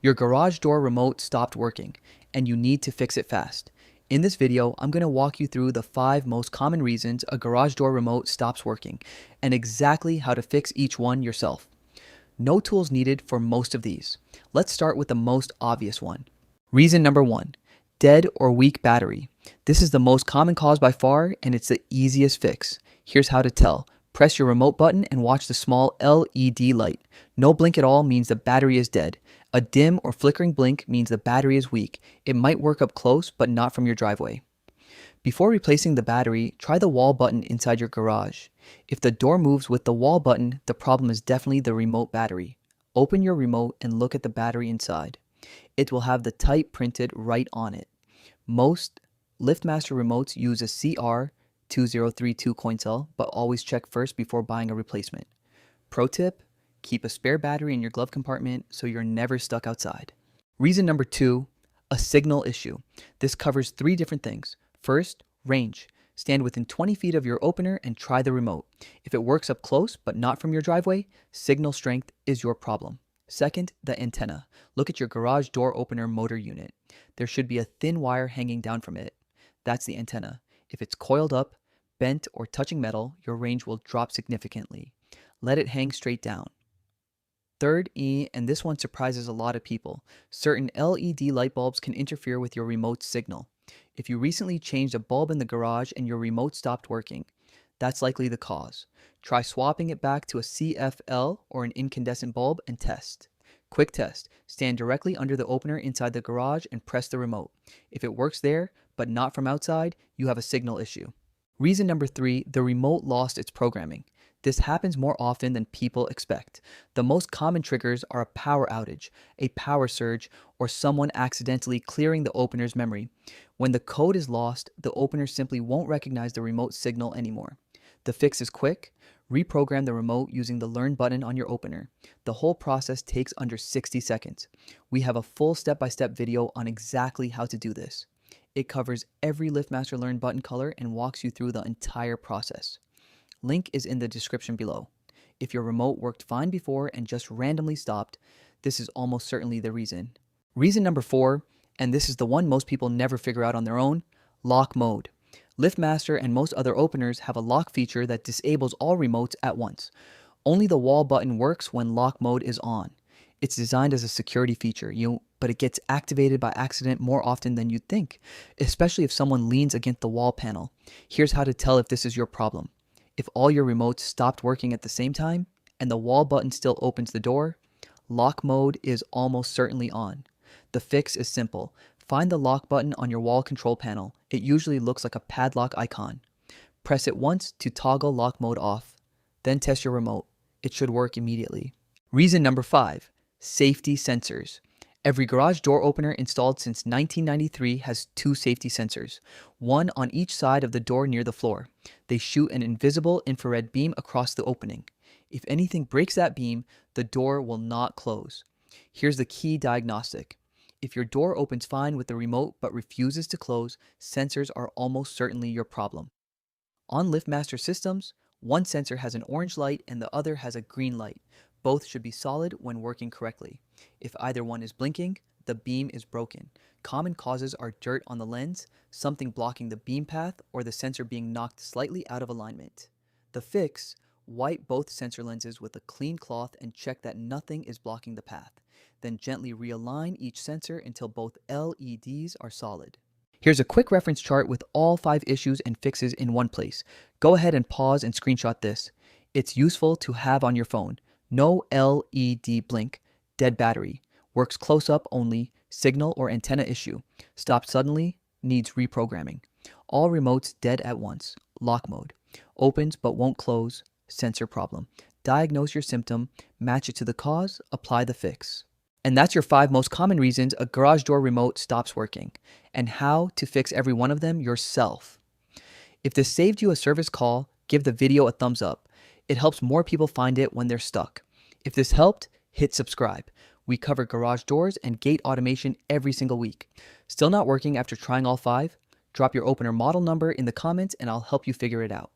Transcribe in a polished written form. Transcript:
Your garage door remote stopped working, and you need to fix it fast. In this video, I'm going to walk you through the 5 most common reasons a garage door remote stops working, and exactly how to fix each one yourself. No tools needed for most of these. Let's start with the most obvious one. Reason number 1, dead or weak battery. This is the most common cause by far, and it's the easiest fix. Here's how to tell. Press your remote button and watch the small LED light. No blink at all means the battery is dead. A dim or flickering blink means the battery is weak. It might work up close, but not from your driveway. Before replacing the battery, try the wall button inside your garage. If the door moves with the wall button, the problem is definitely the remote battery. Open your remote and look at the battery inside. It will have the type printed right on it. Most LiftMaster remotes use a CR2032 coin cell, but always check first before buying a replacement. Pro tip, keep a spare battery in your glove compartment so you're never stuck outside. Reason number 2, a signal issue. This covers 3 different things. First, range. Stand within 20 feet of your opener and try the remote. If it works up close but not from your driveway, signal strength is your problem. Second, the antenna. Look at your garage door opener motor unit. There should be a thin wire hanging down from it. That's the antenna. If it's coiled up, bent, or touching metal, your range will drop significantly. Let it hang straight down. Third, and this one surprises a lot of people, certain LED light bulbs can interfere with your remote signal. If you recently changed a bulb in the garage and your remote stopped working, that's likely the cause. Try swapping it back to a CFL or an incandescent bulb and test. Quick test. Stand directly under the opener inside the garage and press the remote. If it works there, but not from outside, you have a signal issue. Reason number 3, the remote lost its programming. This happens more often than people expect. The most common triggers are a power outage, a power surge, or someone accidentally clearing the opener's memory. When the code is lost, the opener simply won't recognize the remote signal anymore. The fix is quick. Reprogram the remote using the Learn button on your opener. The whole process takes under 60 seconds. We have a full step-by-step video on exactly how to do this. It covers every LiftMaster Learn button color and walks you through the entire process. Link is in the description below. If your remote worked fine before and just randomly stopped, this is almost certainly the reason. Reason number 4, and this is the one most people never figure out on their own, lock mode. LiftMaster and most other openers have a lock feature that disables all remotes at once. Only the wall button works when lock mode is on. It's designed as a security feature, but it gets activated by accident more often than you'd think, especially if someone leans against the wall panel. Here's how to tell if this is your problem. If all your remotes stopped working at the same time, and the wall button still opens the door, lock mode is almost certainly on. The fix is simple. Find the lock button on your wall control panel. It usually looks like a padlock icon. Press it once to toggle lock mode off. Then test your remote. It should work immediately. Reason number 5, safety sensors. Every garage door opener installed since 1993 has 2 safety sensors, one on each side of the door near the floor. They shoot an invisible infrared beam across the opening. If anything breaks that beam, the door will not close. Here's the key diagnostic. If your door opens fine with the remote but refuses to close, sensors are almost certainly your problem. On LiftMaster systems, one sensor has an orange light and the other has a green light. Both should be solid when working correctly. If either one is blinking, the beam is broken. Common causes are dirt on the lens, something blocking the beam path, or the sensor being knocked slightly out of alignment. The fix: wipe both sensor lenses with a clean cloth and check that nothing is blocking the path. Then gently realign each sensor until both LEDs are solid. Here's a quick reference chart with all 5 issues and fixes in one place. Go ahead and pause and screenshot this. It's useful to have on your phone. No LED blink, dead battery, works close up only, signal or antenna issue, stopped suddenly, needs reprogramming. All remotes dead at once, lock mode, opens but won't close, sensor problem. Diagnose your symptom, match it to the cause, apply the fix. And that's your 5 most common reasons a garage door remote stops working, and how to fix every one of them yourself. If this saved you a service call, give the video a thumbs up. It helps more people find it when they're stuck. If this helped, hit subscribe. We cover garage doors and gate automation every single week. Still not working after trying all 5? Drop your opener model number in the comments and I'll help you figure it out.